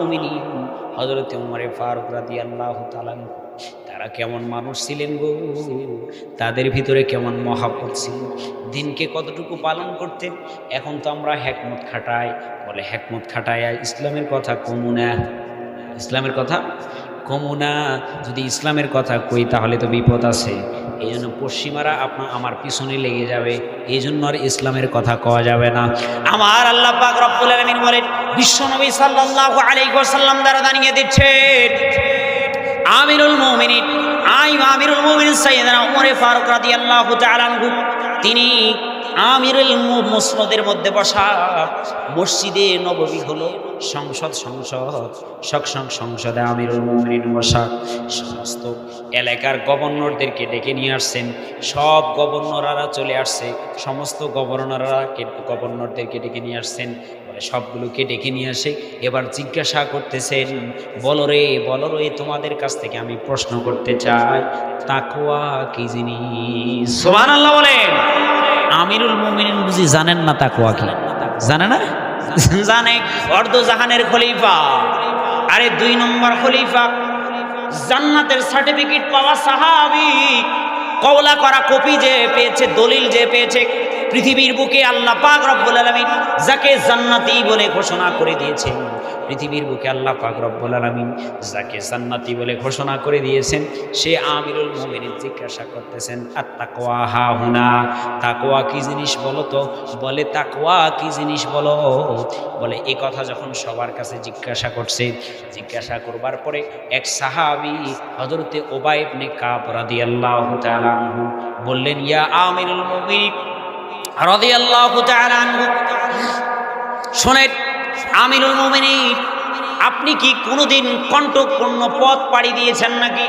মুমিনিন হযরত ওমর ফারুক রাদিয়াল্লাহু তাআলা তারা কেমন মানুষ ছিলেন গো, তাদের ভিতরে কেমন মহাব্বত ছিল, দিনকে কতটুকু পালন করতেন। এখন তো আমরা হ্যাকমত খাটাই, বলে হ্যাকমত খাটায় ইসলামের কথা কমু না, ইসলামের কথা কমু না। যদি ইসলামের কথা কই তাহলে তো বিপদ আছে। এই জন্য পশ্চিমারা আমার পিছনে লেগে যাবে, এই জন্য আর ইসলামের কথা কওয়া যাবে না। আমার আল্লাহ পাক রব্বুল আলামিন বলেন, বিশ্বনবী সাল্লাল্লাহু আলাইহি ওয়াসাল্লাম দ্বারা জানিয়ে দিচ্ছেন, আমিরুল মুমিনিন সাইয়েদনা ওমর ফারুক রাদিয়াল্লাহু তাআলা আনহু, তিনি আমিরুল মুসনদের মধ্যে বসা, মসজিদে নববী হলো সংসদে আমিরুল মুমিনিন বসা, সমস্ত এলাকার গভর্নরদেরকে ডেকে নিয়ে আসছেন। সব গভর্নররা চলে আসছে, সমস্ত গভর্নরদেরকে ডেকে নিয়ে আসছেন। সবগুলোকে ডেকে নিয়ে আসে এবার জিজ্ঞাসা করতেছেন, বলো রে তোমাদের কাছ থেকে আমি প্রশ্ন করতে চাই, তাকওয়া কি জিনিস? সুবহানাল্লাহ বলেন। আমিরুল মুমিনিন বুঝি জানেন না তাকওয়া কি? জানে না? জানে, অর্ধ জাহানের খলিফা, আরে 2 নম্বর খলিফা, জান্নাতের সার্টিফিকেট পাওয়া সাহাবী, কওলা করা কপি যে পেয়েছে, দলিল যে পেয়েছে, পৃথিবীর বুকে আল্লাহ পাক রব্বুল আলামিন যাকে জান্নাতি বলে ঘোষণা করে দিয়েছেন, পৃথিবীর বুকে আল্লাহ পাক রব্বুল আলামিন যাকে জান্নাতি বলে ঘোষণা করে দিয়েছেন, সে আমিরুল মুমিনিন জিজ্ঞাসা করতেছেন, আত-তাকওয়া হাহুনা, তাকওয়া কি জিনিস বলো তো? বলে তাকওয়া কি জিনিস বলো? বলে এই কথা যখন সবার কাছে জিজ্ঞাসা করছে, জিজ্ঞাসা করবার পরে এক সাহাবী হযরতে উবাই ইবনে কাব রাদিয়াল্লাহু তাআলা আনহু বললেন, ইয়া আমিরুল মুমিনিন রাদিয়াল্লাহু তাআলা আনহু, শুনেন আমিরুল মুমিনিন, আপনি কি কোনোদিন কণ্টকপূর্ণ পথ পাড়ি দিয়েছেন নাকি?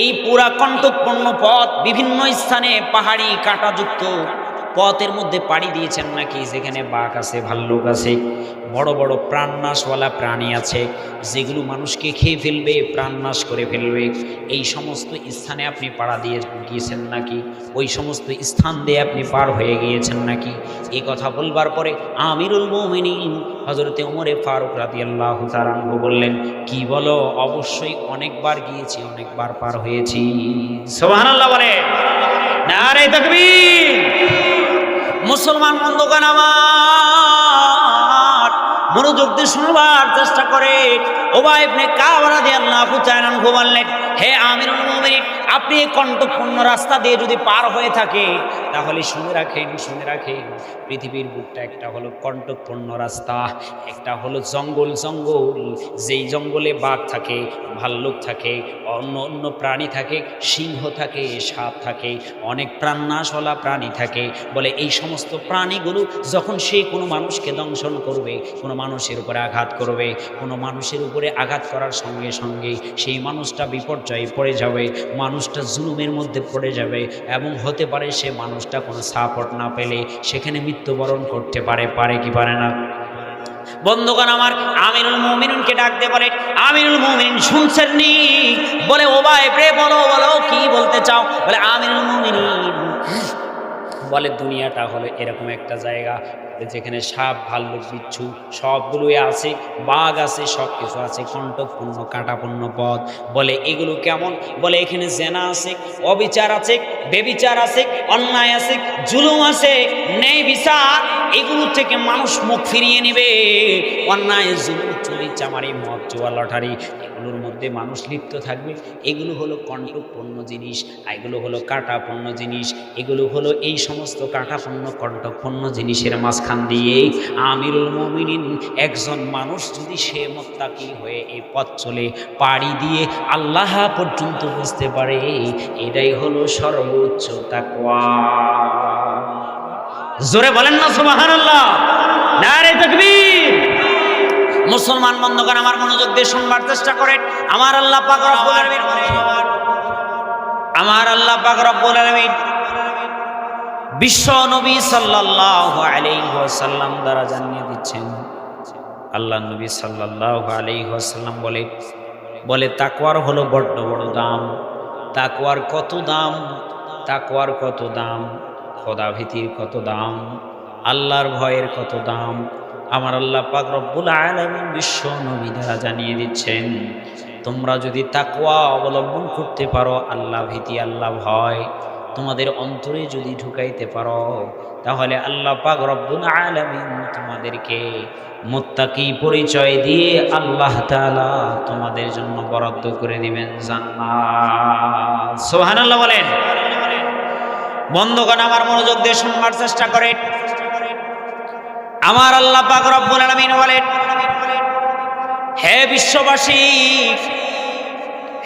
এই পুরা কণ্টকপূর্ণ পথ, বিভিন্ন স্থানে পাহাড়ি কাঁটাযুক্ত পথের মধ্যে পাড়ি দিয়েছেন নাকি? যেখানে বাঘ আছে, ভাল্লুক আছে, বড় বড় প্রাণনাশওয়ালা প্রাণী আছে, যেগুলো মানুষকে খেয়ে ফেলবে, প্রাণনাশ করে ফেলবে, এই সমস্ত স্থানে আপনি পাড়া দিয়ে গিয়েছেন নাকি? ওই সমস্ত স্থান দিয়ে আপনি পার হয়ে গিয়েছেন নাকি? এই কথা বলবার পরে আমিরুল মুমিনিন হযরতে ওমর ফারুক রাদিয়াল্লাহু তাআলা আনহু বললেন, কি বলো? অবশ্যই অনেকবার গিয়েছি, অনেকবার পার হয়েছি। সুবহানাল্লাহ বলে, নারে তাকবীর। মুসলমান বন্ধুগণ আমার, মনোযোগ দিয়ে শুনবার চেষ্টা করে। উবাই ইবনে কাব রাদিয়াল্লাহু তাআলা আনহু বললেন, হে আমিরুল মুমিনিন, আপনি এই কণ্টকপূর্ণ রাস্তা দিয়ে যদি পার হয়ে থাকে, তাহলে শুনে রাখেন, পৃথিবীর বুকটা একটা হলো কণ্টকপূর্ণ রাস্তা, একটা হলো জঙ্গল, যেই জঙ্গলে বাঘ থাকে, ভাল্লুক থাকে, অন্য প্রাণী থাকে, সিংহ থাকে, সাপ থাকে, অনেক প্রাণনাশওয়ালা প্রাণী থাকে। বলে এই সমস্ত প্রাণীগুলো যখন সে কোনো মানুষকে দংশন করবে, কোনো মানুষের উপরে আঘাত করবে, কোনো মানুষের উপরে আঘাত করার সঙ্গে সঙ্গে সেই মানুষটা বিপর্যয়ে পড়ে যাবে, মানুষটা জুলুমের মধ্যে পড়ে যাবে, এবং হতে পারে সে মানুষটা কোনো সাপোর্ট না পেলে সেখানে মৃত্যুবরণ করতে পারে কি পারে না? বন্ধুগণ আমার, আমিরুল মুমিনিনকে ডাক দিয়ে বলে, আমিরুল মুমিনিন শুনছেন নি? বলে উবাই রে, বলো কি বলতে চাও? বলে আমিরুল মুমিনিন বলে, দুনিয়াটা হলো এরকম একটা জায়গা যেখানে সাপ, ভাল্লুক, বিচ্ছু সবগুলোই আছে, বাঘ আছে, সব কিছু আছে, কণ্টকপূর্ণ কাঁটাপূর্ণ পথ। বলে এগুলো কেমন? বলে এখানে জেনা আছে, অবিচার আছে, বেবিচার আছে, অন্যায় আছে, জুলুম আছে, ন্যায় বিচার, এগুলো থেকে মানুষ মুখ ফিরিয়ে নেবে। অন্যায়, জুলুম, চুরি, চামারি, মদ, জুয়া, লটারি, এগুলোর মধ্যে মানুষ লিপ্ত থাকবে। এগুলো হলো কণ্টকপূর্ণ জিনিস, এগুলো হলো কাঁটাপূর্ণ জিনিস, এগুলো হলো এই সমস্ত কাঁটাপূর্ণ কণ্টকপূর্ণ জিনিসের মাঝখান দিয়ে আমিরুল মুমিনিন একজন মানুষ যদি সে মুত্তাকি হয়ে এই পথ চলে পাড়ি দিয়ে আল্লাহ পর্যন্ত বুঝতে পারে, এটাই হলো সর্বোচ্চ তাকওয়া। জোরে বলেন না সুবহানাল্লাহ, নারে তাকবীর। মুসলমান বন্ধুগণ আমার, মনোযোগ দিয়ে শুনবার চেষ্টা করেন। আমার আল্লাহ পাক রব্বুল আলামিন বিশ্ব নবী সাল্লাল্লাহু আলাইহি ওয়াসাল্লাম দ্বারা জানিয়ে দিচ্ছেন, আল্লাহ নবী সাল্লাল্লাহু আলাইহি ওয়াসাল্লাম বলে তাকওয়ার হলো বড় বড় দাম। তাকওয়ার কত দাম, তাকওয়ার কত দাম, খোদা ভীতির কত দাম, আল্লাহর ভয়ের কত দাম, আমার আল্লাহ পাক রব্বুল আলামিন বিশ্ব নবী দ্বারা জানিয়ে দিচ্ছেন, তোমরা যদি তাকওয়া অবলম্বন করতে পারো, আল্লাহ ভীতি, আল্লাহ ভয় তোমাদের অন্তরে যদি ঢুকাইতে পারো, তাহলে আল্লাহ পাক রব্বুল আলামিন তোমাদেরকে মুত্তাকি পরিচয় দিয়ে আল্লাহ তাআলা তোমাদের জন্য বরাদ্দ করে দিবেন জান্নাত। সুবহানাল্লাহ বলেন। বন্ধুগণ, আমার মনোযোগ দিয়ে শুনবার চেষ্টা করেন। আমার আল্লাহ পাক রব্বুল আলামিন বলেন, হে বিশ্ববাসী,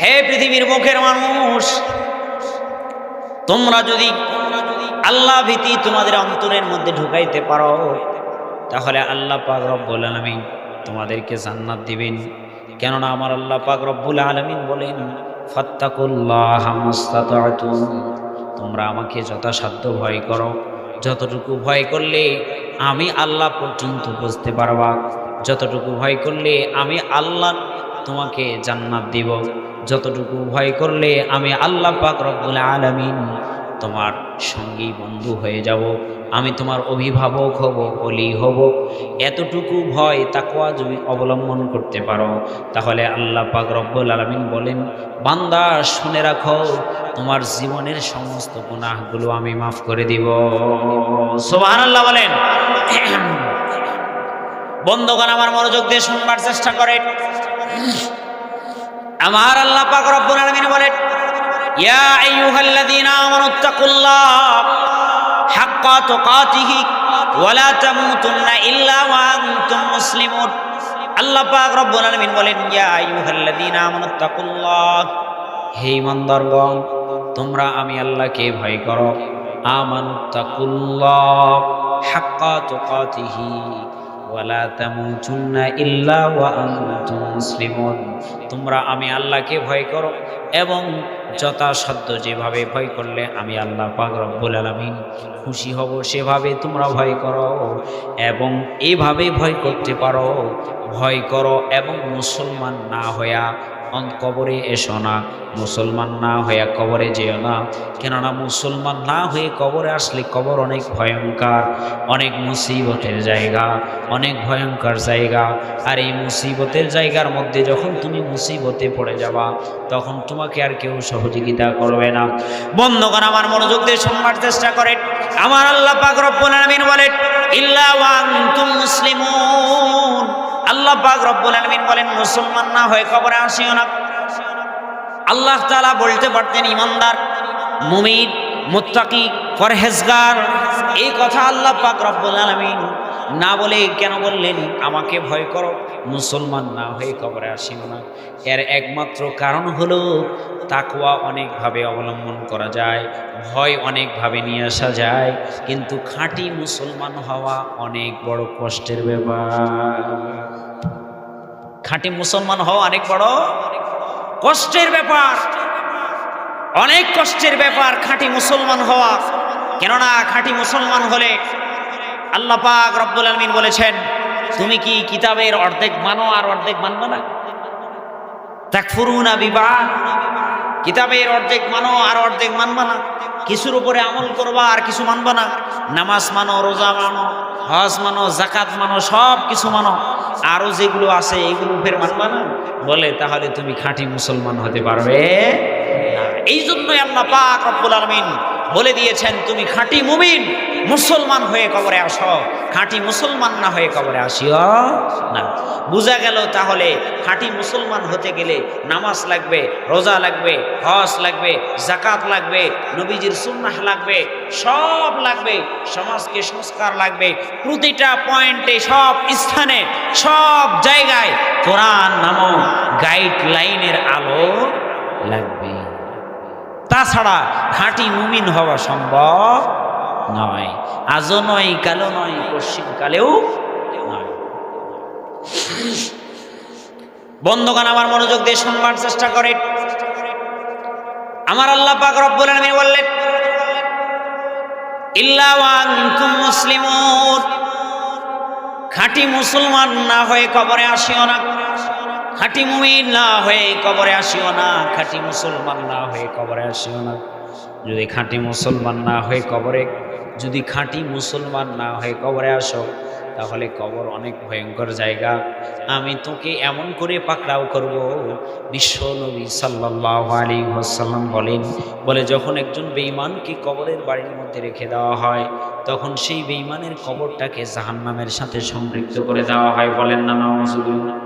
হে পৃথিবীর মুখের মানুষ, তোমরা যদি আল্লাহ ভীতি তোমাদের অন্তরের মধ্যে ঢুকাইতে পারো, তাহলে আল্লাহ পাক রব্বুল আলামিন তোমাদেরকে জান্নাত দিবেন। কেননা আমার আল্লাহ পাক রব্বুল আলামিন বলেন, ফাত্তাকুল্লাহা মাসতাতা'তুম, তোমরা আমাকে যথাসাধ্য ভয় করো। যতটুকু ভয় করলে আমি আল্লাহ পর্যন্ত বুঝতে পারবা, যতটুকু ভয় করলে আমি আল্লাহ তোমাকে জান্নাত দিব, যতটুকু ভয় করলে আমি আল্লাহ পাক রব্বুল আলামিন তোমার সঙ্গী বন্ধু হয়ে যাব, আমি তোমার অভিভাবক হব, ওলি হব। এতটুকু ভয় তাকওয়া যদি অবলম্বন করতে পারো, তাহলে আল্লাহ পাক রব্বুল আলামিন বলেন, বান্দা শুনে রাখো, তোমার জীবনের সমস্ত গুনাহগুলো আমি মাফ করে দিব। সুবহানাল্লাহ বলেন। বন্ধুগণ, আমার মনোযোগ দিয়ে শুনবার চেষ্টা করেন। আমার আল্লাহ পাক রব্বুল আলামিন বলেন, ইয়া আইয়ুহাল্লাযীনা আমানুত্তাকুল্লাহ হাক্কা তুকাতিহি ওয়া লা তামুতুন্না ইল্লা ওয়া আনতুম মুসলিমুন। আল্লাহ পাক রব্বুল আলামিন বলেন, ইয়া আইয়ুহাল্লাযীনা আমানুত্তাকুল্লাহ, হে ঈমানদারগণ, তোমরা আমি আল্লাহকে ভয় করো। আমানুত্তাকুল্লাহ হাক্কা তুকাতিহি ওয়া লা তামুতুন্না ইল্লা ওয়া আনতুম মুসলিমুন। তোমরা আমি আল্লাহকে ভয় করো এবং যথাসাধ্য যেভাবে ভয় করলে আমি আল্লাহ পাক রব্বুল আলামিন খুশি হব সেভাবে তোমরা ভয় করো, এবং এইভাবে ভয় করতে পারো, ভয় করো এবং মুসলমান না হইয়া কবরে এসো না, মুসলমান না হইয়া কবরে যেও না। কেননা মুসলমান না হয়ে কবরে আসলে কবর অনেক ভয়ঙ্কর, অনেক মুসিবতের জায়গা, অনেক ভয়ঙ্কর জায়গা। আর এই মুসিবতের জায়গার মধ্যে যখন তুমি মুসিবতে পড়ে যাবা, তখন তোমাকে আর কেউ সহযোগিতা করবে না। বন্ধুগণ, আমার মনোযোগ দিয়ে শুনবার চেষ্টা করেন। আমার আল্লাহ পাক রব্বুল আলামিন বলেন, ইল্লা ওয়া আনতুম মুসলিমুন। আল্লাহ পাক রব্বুল আলামিন বলেন, মুসলমান না হয়ে কবরে আসিও না। আল্লাহ তাআলা বলতে পারতেন ঈমানদার, মুমিন, মুত্তাকি, পরহেজগার। এই কথা আল্লাহ পাক রব্বুল আলামিন না বলে কেন বললেন, আমাকে ভয় করো, মুসলমান না হয়ে কবরে আসিও না? এর একমাত্র কারণ হলো তাকওয়া অনেকভাবে অবলম্বন করা যায়, ভয় অনেকভাবে নিয়ে আসা যায়, কিন্তু খাঁটি মুসলমান হওয়া অনেক বড় কষ্টের ব্যাপার। খাঁটি মুসলমান হওয়া অনেক বড় কষ্টের ব্যাপার, অনেক কষ্টের ব্যাপার খাঁটি মুসলমান হওয়া। কেননা খাঁটি মুসলমান হলে আল্লাহ পাক রব্বুল আলামিন বলেছেন, তুমি কি কিতাবের অর্ধেক মানো আর অর্ধেক মানবে না? তাকফুরুনা বিবাদ, কিতাবের অর্ধেক মানো আর অর্ধেক মানবে না। কিছুর উপরে আমল করবা আর কিছু মানবে না। নামাজ মানো, রোজা মানো, হজ মানো, যাকাত মানো, সব কিছু মানো, আরো যেগুলো আছে এগুলো ফের মানবা না। বলে তাহলে তুমি খাঁটি মুসলমান হতে পারবে না। এই জন্যই আল্লাহ পাক রব্বুল আলামিন বলে দিয়েছেন, তুমি খাঁটি মুমিন মুসলমান হয়ে কবরে আসো, খাঁটি মুসলমান না হয়ে কবরে আসিও না। বুঝা গেল তাহলে খাঁটি মুসলমান হতে গেলে নামাজ লাগবে, রোজা লাগবে, হজ লাগবে, যাকাত লাগবে, নবীজির সুন্নাহ লাগবে, সব লাগবে। সমাজকে সংস্কার লাগবে, প্রতিটা পয়েন্টে, সব স্থানে, সব জায়গায় কোরআন নামক গাইডলাইনের আলো লাগবে। তাছাড়া খাঁটি মুমিন হওয়া সম্ভব নয়, আজও নয়, কালো নয়, পশ্চিমকালেও নয়। বন্ধুগণ, আমার মনোযোগ দিয়ে শুনবার চেষ্টা করে। আমার আল্লাহ পাক রব্বুল আলামিন বললেন, ইল্লা ওয়া আনতুম মুসলিমুন, খাঁটি মুসলমান না হয়ে কবরে আসিও না, খাঁটি মুমিন না হয়ে কবরে আসিও না, খাঁটি মুসলমান না হয়ে কবরে আসিও না। যদি খাঁটি মুসলমান না হয়ে কবরে, যদি খাঁটি মুসলমান না হয়ে কবরে আসো, তাহলে কবর অনেক ভয়ঙ্কর জায়গা। আমি তোকে এমন করে পাকড়াও করব। বিশ্ব নবী সাল্লাল্লাহু আলাইহি ওয়াসাল্লাম বলে যখন একজন বেঈমানকে কবরের বাড়ির মধ্যে রেখে দেওয়া হয়, তখন সেই বেঈমানের কবরটাকে জাহান্নামের সাথে সম্পৃক্ত করে দেওয়া হয়। বলেন না নাউজুবিল্লাহ?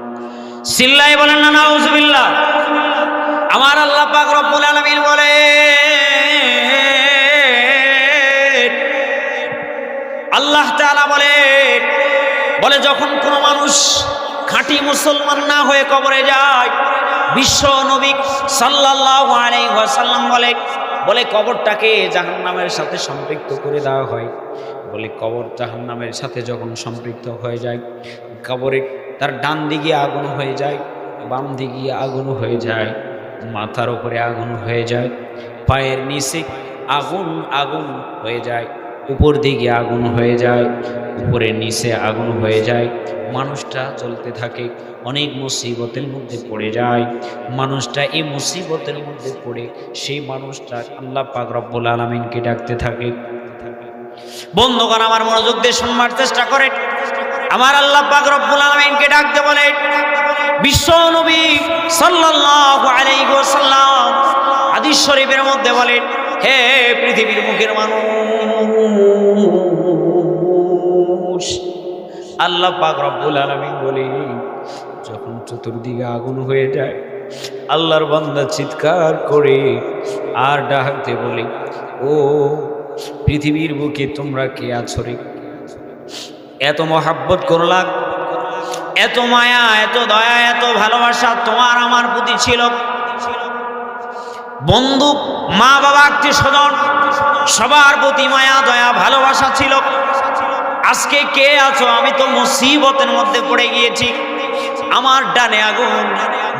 চিল্লায়ে বলেন না নাউজুবিল্লাহ? আমার আল্লাহ পাক রব্বুল আলামিন আল্লাহ তাআলা বলে যখন কোনো মানুষ খাঁটি মুসলমান না হয়ে কবরে যায়, বিশ্ব নবী সাল্লাল্লাহু আলাইহি ওয়াসাল্লাম বলে কবরটাকে জাহান্নামের সাথে সম্পৃক্ত করে দেওয়া হয়। বলে কবর জাহান্নামের সাথে যখন সম্পৃক্ত হয়ে যায়, কবরে তার ডান দিকে আগুন হয়ে যায়, বাম দিকে আগুন হয়ে যায়, মাথার উপরে আগুন হয়ে যায়, পায়ের নিচে আগুন আগুন হয়ে যায়, উপর দিকে আগুন হয়ে যায়, উপরের নিচে আগুন হয়ে যায়। মানুষটা চলতে থাকে, অনেক মুসিবতের মধ্যে পড়ে যায়। মানুষটা এই মুসিবতের মধ্যে পড়ে সেই মানুষটা আল্লাহ পাক রব্বুল আলামিনকে ডাকতে থাকে। বন্ধুগণ, আমার মনোযোগ দিয়ে শুনবার চেষ্টা করে। আমার আল্লাহ পাক রব্বুল আলামিনকে ডাকতে বলে বিশ্ব নবী সাল্লাল্লাহু আলাইহি ওয়াসাল্লাম হাদিস শরীফের মধ্যে বলেন, হে পৃথিবীর মুখের মানুষ, আল্লাহ পাক রব্বুল আলামিন বলে যখন চতুর্দিকে আগুন হয়ে যায়, আল্লাহর বান্দা চিৎকার করে আর ডাকতে বলে, ও পৃথিবীর বুকে তোমরা কে আছো রে? এত মহাব্বত করলা, এত মায়া, এত দয়া, এত ভালোবাসা তোমার আমার প্রতি ছিল। বন্ধু, মা বাবা, আত্মীয় স্বজন সবার প্রতি মায়া দয়া ভালোবাসা ছিল। আজকে কে আছো? আমি তো মুসিবতের মধ্যে পড়ে গিয়েছি। আমার ডানে আগুন,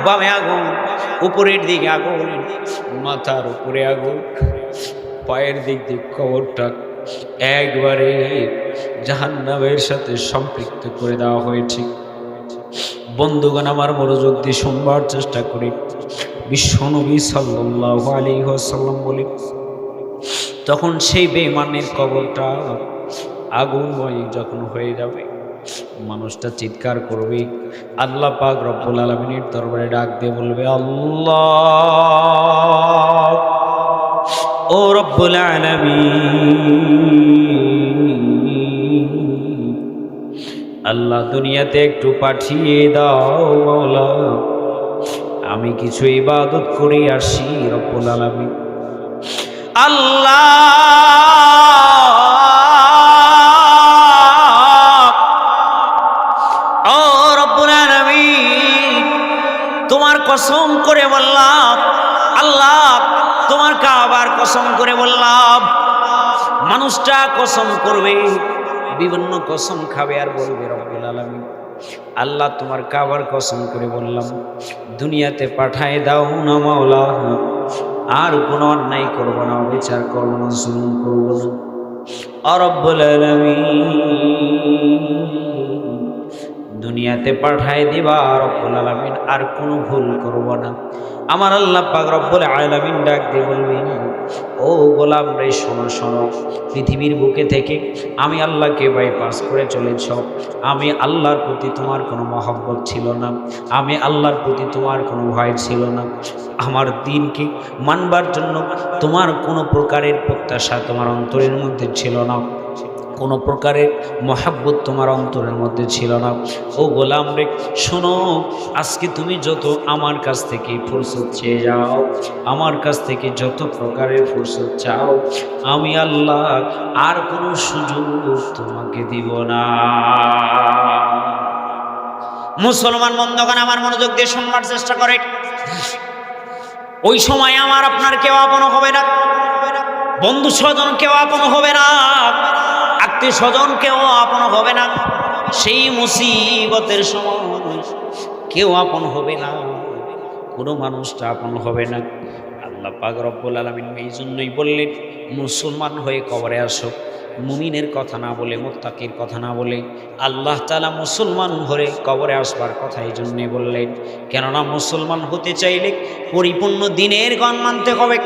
বামে আগুন, উপরের দিকে আগুন, মাথার উপরে আগুন, পায়ের দিক দিয়ে কবরটা একবারে জাহান্নামের সাথে সম্পৃক্ত করে দেওয়া হয়েছে। বন্ধুগণ, আমার মনোযোগ দিয়ে শুনবার চেষ্টা করি। বিশ্বনবী সাল্লাল্লাহু আলাইহি ওয়াসাল্লাম বলে তখন সেই বেঈমানের কবরটা আগুনময় যখন হয়ে যাবে, মানুষটা চিৎকার করবে, আল্লাহ পাক রব্বুল আলামিনের দরবারে ডাক দিয়ে বলবে, আল্লাহ, ও রব্বুল আলামিন, আল্লাহ দুনিয়াতে একটু পাঠিয়ে দাও মাওলা, আমি কিছু ইবাদত করে আসি রব্বুল আলামিন। আল্লাহ, ও রব্বুল আলামিন, তোমার কসম করে বললাম, আল্লাহ তোমার কাবার কসম করে বললাম। মানুষটা কসম করবে, বিভিন্ন কসম খাবে আর বলবে, রব্বুল আলামিন, আল্লাহ তোমার কাবার কসম করে বললাম, দুনিয়াতে পাঠায় দাও না মাওলা, আর কোনো অন্যায় করবো না, বিচার করবো না, জুলুম করবো না। রব্বুল আলামিন দুনিয়াতে পাঠায় দিবা রব্বুল আলামিন, আর কোনো ভুল করবো না। আমার আল্লাহ পাক রব্বুল আলামিন ডাক দিয়ে বলবেন, ও গোলাম রে, শোনো শোনো, পৃথিবীর বুকে থেকে আমি আল্লাহকে বাইপাস করে চলেছ। আমি আল্লাহর প্রতি তোমার কোনো মহব্বত ছিল না, আমি আল্লাহর প্রতি তোমার কোনো ভয় ছিল না, আমার দিনকে মানবার জন্য তোমার কোনো প্রকারের প্রত্যাশা তোমার অন্তরের মধ্যে ছিল না, কোনো প্রকারের মহাব্বত তোমার অন্তরের মধ্যে ছিল না। ও গোলাম রে, শোনো, আজকে তুমি যত আমার কাছ থেকে ফুরসত চেয়ে যাও, আমার কাছ থেকে যত প্রকারের ফুরসত চাও, আমি আল্লাহ আর কোনো সুযোগ তোমাকে দিব না। মুসলমান বন্ধুগণ, আমার মনোযোগ দিয়ে শুনবার চেষ্টা করে। ওই সময় আমার আপনার কেউ আপন হবে না, বন্ধু স্বজন কেউ আপন হবে না, আত্মীয় স্বজন কেউ আপন হবে না। সেই মুসিবতের সময় কেউ আপন হবে না, কোনো মানুষটা আপন হবে না। আল্লাহ পাক রব্বুল আলামিন এই জন্যই বললেন, মুসলমান হয়ে কবরে আসো। মুমিনের কথা না বলে, মুত্তাকির কথা না বলে আল্লাহ তাআলা মুসলমান হয়ে কবরে আসবার কথা এই জন্যে বললেন। কেননা মুসলমান হতে চাইলে পরিপূর্ণ দিনের গণ মানতে হবে,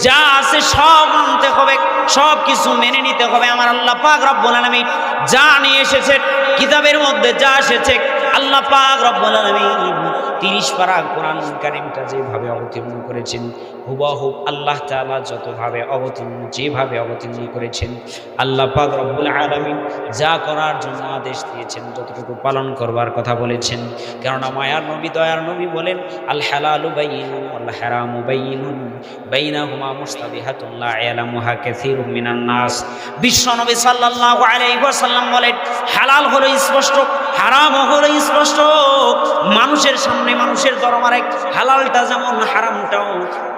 যা আছে সব মানতে হবে, সব কিছু মেনে নিতে হবে। আমার আল্লাহ পাক রব্বুল আলামিন যা নিয়ে এসেছেন কিতাবের মধ্যে যা এসেছে আল্লাহ পাক রব্বুল আলামিন 30 পারা কোরআন কারীমটা যেভাবে অবতীর্ণ করেছেন হুবহু আল্লাহ তাআলা যেভাবে অবতীর্ণ করেছেন আল্লাহ পাক রব্বুল আলামিন যা করার জন্য আদেশ দিয়েছেন যতটুকু পালন করবার কথা বলেছেন। কেননা মায়ার নবী দয়ার নবী বলেন আল হালালু বাইয়িনুন ওয়াল হারামু বাইয়িনুন বাইনাহুমা মুস্তাবিহাতুন লা ইয়ালামুহা কাসীরুম মিনান নাস। বিশ্ব নবী সাল্লাল্লাহু আলাইহি ওয়াসাল্লাম বলেন হালাল হলো স্পষ্ট, হারাম হলো স্পষ্ট। মানুষের সামনে মানুষের দরবারে হালালটা যেমন হারামটাও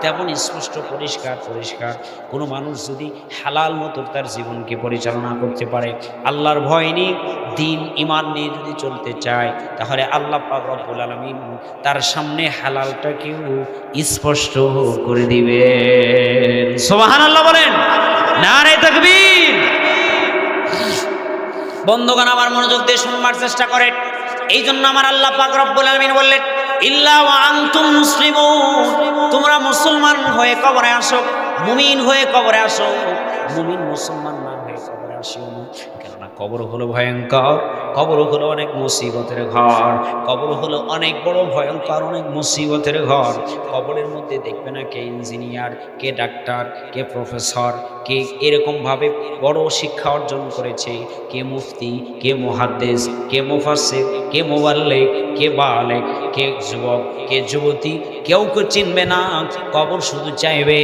তেমন স্পষ্ট পরিষ্কার। কোনো মানুষ যদি হালাল মতো তার জীবনকে পরিচালনা করতে পারে, আল্লাহর ভয় নিয়ে দিন ঈমান নিয়ে যদি চলতে চায়, তাহলে আল্লাহ পাক রব্বুল আলামিন তার সামনে হালালটাকেও স্পষ্ট করে দিবেন। সুবহানাল্লাহ বলেন, নারে তাকবীর। বন্ধুগণ আমার মনোযোগ দিয়ে শুনবার চেষ্টা করেন। এই জন্য আমার আল্লাহ পাক রব্বুল আলামিন বললেন ইল্লা ওয়া আনতুম মুসলিমুন, তোমরা মুসলমান হয়ে কবরে আসো, মুমিন হয়ে কবরে আসো। মুমিন মুসলমান না হয়ে কবরে আসিও না। কেননা কবর হলো ভয়ঙ্কর, কবর হলো অনেক মুসিবতের ঘর, কবর হলো অনেক বড় ভয়ঙ্কর অনেক মুসিবতের ঘর। কবরের মধ্যে দেখবে না কে ইঞ্জিনিয়ার, কে ডাক্তার, কে প্রফেসর, কে এরকমভাবে বড় শিক্ষা অর্জন করেছে, কে মুফতি, কে মুহাদ্দিস, কে মুফাসসির, কে মুবাল্লিগ, কে বালেগ, কে যুবক, কে যুবতী, কেউ চিনবে না। কবর শুধু চাইবে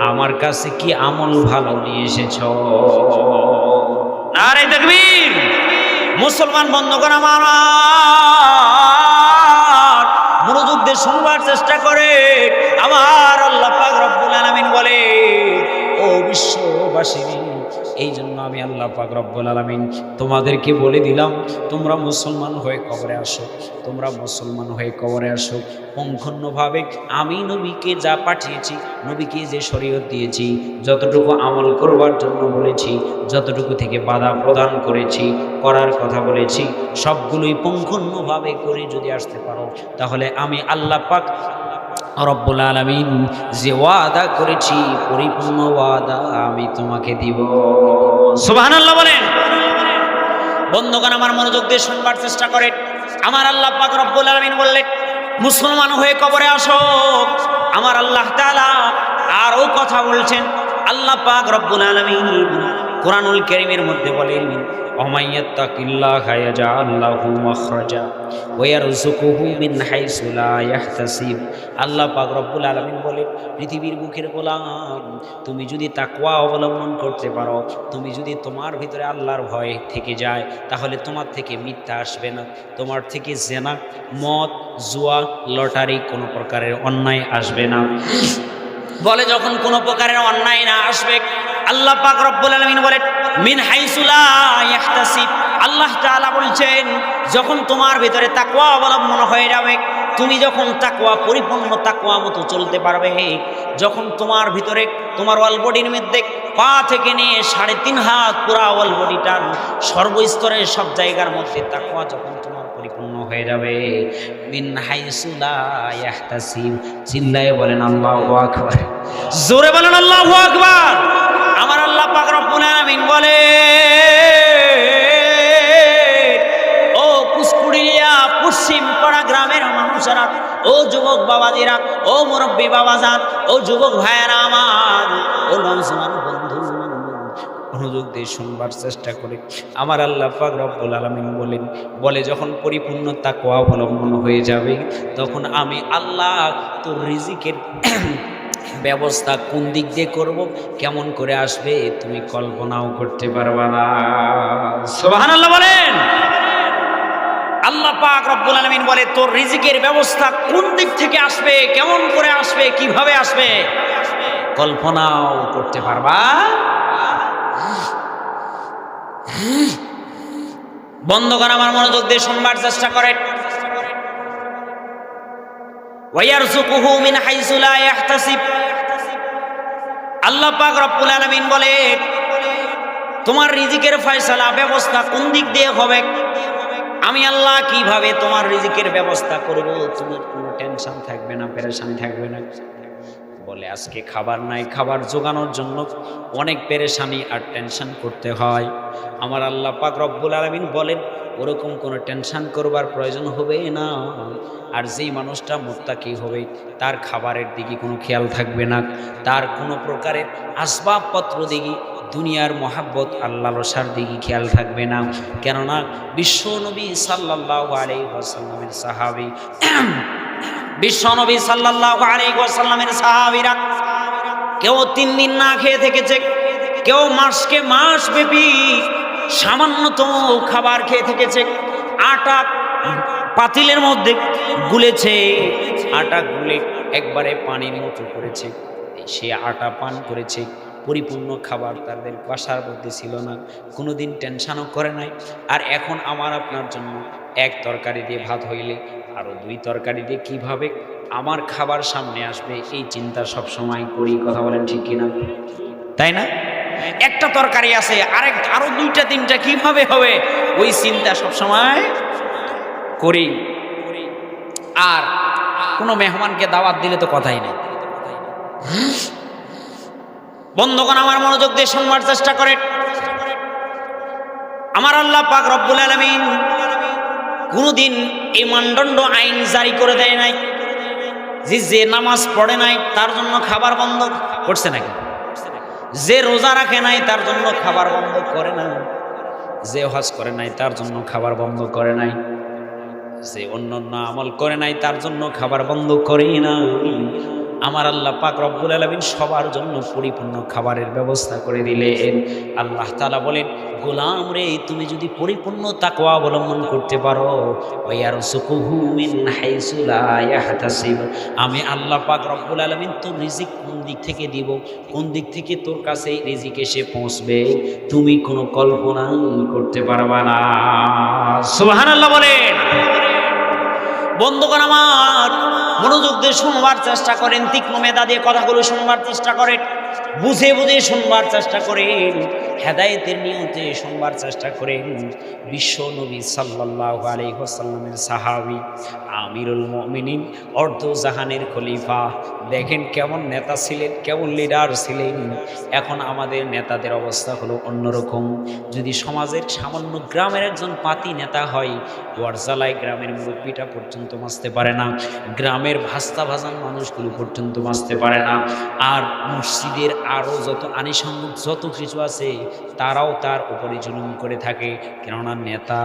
আমার কাছে কি আমল ভালো নিয়ে এসেছো। নারে তাকবীর। মুসলমান বন্ধুগণ আমার মনোযোগ দিয়ে শুনবার চেষ্টা করে। আমার আল্লাহ পাক রব্বুল আলামিন বলে ও বিশ্ববাসী, এই জন্য আমি আল্লাহ পাক রব্বুল আলামিন তোমাদেরকে বলে দিলাম তোমরা মুসলমান হয়ে কবরে আসো, তোমরা মুসলমান হয়ে কবরে আসো। পুঙ্খানুপুঙ্খভাবে আমি নবীকে যা পাঠিয়েছি, নবীকে যে শরীয়ত দিয়েছি, যতটুকু আমল করবার জন্য বলেছি, যতটুকু থেকে বাধা প্রদান করেছি, করার কথা বলেছি, সবগুলোই পুঙ্খানুপুঙ্খভাবে করে যদি আসতে পারো, তাহলে আমি আল্লাহ পাক রব্বুল আলামিন যে ওয়াদা করেছি পরিপূর্ণ ওয়াদা আমি তোমাকে দিব। সুবহানাল্লাহ বলেন। বন্ধুগণ আমার মনোযোগ দিয়ে শুনবার চেষ্টা করেন। আমার আল্লাহ পাক রব্বুল আলামিন বললেন মুসলমান হয়ে কবরে আসো। আমার আল্লাহ তাআলা আরও কথা বলছেন। আল্লাহ পাক রব্বুল আলামিন কুরআনুল কারীমের মধ্যে বলেন ওমাইয়াত্তাকিল্লাহা ইয়াজআল লাহু মাখরাজা ওয়া ইয়ারযুকুহু মিন হাইসু লা ইয়াহতাসিব। আল্লাহ পাক রব্বুল আলামিন বলেন পৃথিবীর বুকের গোলাম, তুমি যদি তাকওয়া অবলম্বন করতে পারো, তুমি যদি তোমার ভিতরে আল্লাহর ভয় থেকে যায়, তাহলে তোমার থেকে মিথ্যা আসবে না, তোমার থেকে জেনা, মদ, জুয়া, লটারি কোনো প্রকারের অন্যায় আসবে না। বলে যখন কোনো প্রকারের অন্যায় না আসবে, আল্লাহ পাক রব্বুল আলামিন বলেন মিন হাইসু লা ইয়াহতাসিব। আল্লাহ তাআলা বলছেন যখন তোমার ভিতরে তাকওয়া অবলম্বন হয়ে যাবে, তুমি যখন তাকওয়া পরিপূর্ণ তাকওয়া মতো চলতে পারবে, যখন তোমার ভিতরে তোমার অল বডির মধ্যে পা থেকে নিয়ে 3.5 হাত পুরা অল বডিটার সর্বস্তরের সব জায়গার মধ্যে তাকওয়া যখন তোমার পরিপূর্ণ হয়ে যাবে, মিন হাইসু লা ইয়াহতাসিব। চিল্লায়ে বলেন আল্লাহু আকবার, জোরে বলেন আল্লাহু আকবার। আমার আল্লাহ পাক রব্বুল আলামিন বলে ও কুসকুড়িয়া পশ্চিম পাড়া গ্রামের মানুষেরা, ও যুবক বাবাজিরা, ও মুরব্বী বাবাজান, ও যুবক ভাইয়েরা আমার, ও নওজওয়ান বন্ধু, মনোযোগ দিয়ে শুনবার চেষ্টা করে। আমার আল্লাহ পাক রব্বুল আলামিন বলে যখন পরিপূর্ণ তাকওয়া অবলম্বন হয়ে যাবে, তখন আমি আল্লাহ তোর রিজিকের ব্যবস্থা কোন দিক দিয়ে করব, কেমন করে আসবে তুমি কল্পনাও করতে পারবা না। সুবহানাল্লাহ বলেন। আল্লাহ পাক রব্বুল আলামিন বলে তোর রিজিকের ব্যবস্থা কোন দিক থেকে আসবে, কেমন করে আসবে, কিভাবে আসবে কল্পনাও করতে পারবা। বন্ধুগণ আমার মনোযোগ দিয়ে শুনবার চেষ্টা করেন। ওয়ায়ারযুকুহু মিন হাইসু লা ইয়াহতাসিব। আল্লাহ পাক রব্বুল আলামিন বলে তোমার রিজিকের ফয়সালা ব্যবস্থা কোন দিক দিয়ে হবে, আমি আল্লাহ কিভাবে তোমার রিজিকের ব্যবস্থা করব, তোমার কোনো টেনশন থাকবে না, পেরেশানি থাকবে না। বলে আজকে খাবার নাই, খাবার জোগানোর জন্য অনেক পেরেশানি আর টেনশন করতে হয়। আমার আল্লাহ পাক রব্বুল আলামিন বলেন ওরকম কোনো টেনশন করবার প্রয়োজন হবে না। আর যেই মানুষটা মুত্তাকি হবে তার খাবারের দিকে কোনো খেয়াল থাকবে না, তার কোনো প্রকারের আসবাবপত্র দিকে দুনিয়ার মহাব্বত আল্লাহ রসার দিকে খেয়াল থাকবে না। কেননা বিশ্বনবী সাল্লাল্লাহু আলাইহি ওয়াসাল্লামের সাহাবী বিশ্বনবী সাল্লাল্লাহু আলাইহি ওয়াসাল্লামের সাহাবীরা কেউ 3 দিন না খেয়ে থেকেছে, কেউ মাসকে মাস ব্যাপী সামান্যতম খাবার খেয়ে থেকেছে। আটা পাতিলের মধ্যে গুলেছে, আটা গুলে একবারে পানির মতো করেছে, সে আটা পান করেছে। পরিপূর্ণ খাবার তাদের বাসার মধ্যে ছিল না, কোনোদিন টেনশনও করে নাই। আর এখন আমার আপনার জন্য এক তরকারি দিয়ে ভাত হইলে আরও 2 তরকারি দিয়ে কিভাবে আমার খাবার সামনে আসবে এই চিন্তা সব সময় করি। কথা বলেন ঠিক কিনা? তাই না? একটা তরকারি আছে, আরো 2টা 3টা কিভাবে হবে ওই চিন্তা সব সময় করি। আর কোনো মেহমানকে দাওয়াত দিলে তো কথাই নেই। বন্ধুগণ, আমার মনোযোগ দিয়ে শুনবার চেষ্টা করে। আমার আল্লাহ পাক রব্বুল আলামিন কোনদিন এই মানদণ্ড আইন জারি করে দেয় নাই যে নামাজ পড়ে নাই তার জন্য খাবার বন্ধ করছে নাকি, যে রোজা রাখে নাই তার জন্য খাবার বন্ধ করে না, যে হজ করে নাই তার জন্য খাবার বন্ধ করে নাই, যে অন্যান্য আমল করে নাই তার জন্য খাবার বন্ধ করেই না। আমার আল্লাহ পাক রব্বুল আলামিন সবার জন্য পরিপূর্ণ খাবারের ব্যবস্থা করে দিলেন। আল্লাহ তাআলা বলেন, গোলাম রে, তুমি যদি পরিপূর্ণ তাকওয়া অবলম্বন করতে পারো, ওয়ারযুকুহু মিন হাইসু লা ইয়াহতাসিব, আমি আল্লাহ পাক রব্বুল আলামিন তোর রিজিক কোন দিক থেকে দিব, কোন দিক থেকে তোর কাছে রিজিক এসে পৌঁছবে তুমি কোনো কল্পনা করতে পারবা না। সুবহানাল্লাহ বলেন। বন্ধুগণ আমার, মনোযোগ দিয়ে শুনবার চেষ্টা করেন, তীক্ষ্ণ মেধা দিয়ে কথাগুলো শুনবার চেষ্টা করেন, বুঝে বুঝে শুনবার চেষ্টা করেন, হেদায়েতের নিয়তে শুনবার চেষ্টা করেন। বিশ্ব নবী সাল্লাল্লাহু আলাইহি ওয়াসাল্লামের সাহাবী আমিরুল মুমিনিন, অর্ধ জাহানের খলিফা, দেখেন কেমন নেতা ছিলেন, কেমন লিডার ছিলেন। এখন আমাদের নেতাদের অবস্থা হলো অন্যরকম। যদি সমাজের সামান্য গ্রামের একজন পাতি নেতা হয়, ওয়ারজালায় গ্রামের মুরব্বীটা পর্যন্ত বাঁচতে পারে না, গ্রামের ভাস্তা ভাজান মানুষগুলো পর্যন্ত বাঁচতে পারে না। আর মসজিদের আরও যত আনিসঙ্গিক যত কিছু আছে তারাও তার উপরে জুলুম করে থাকে। কেননা নেতা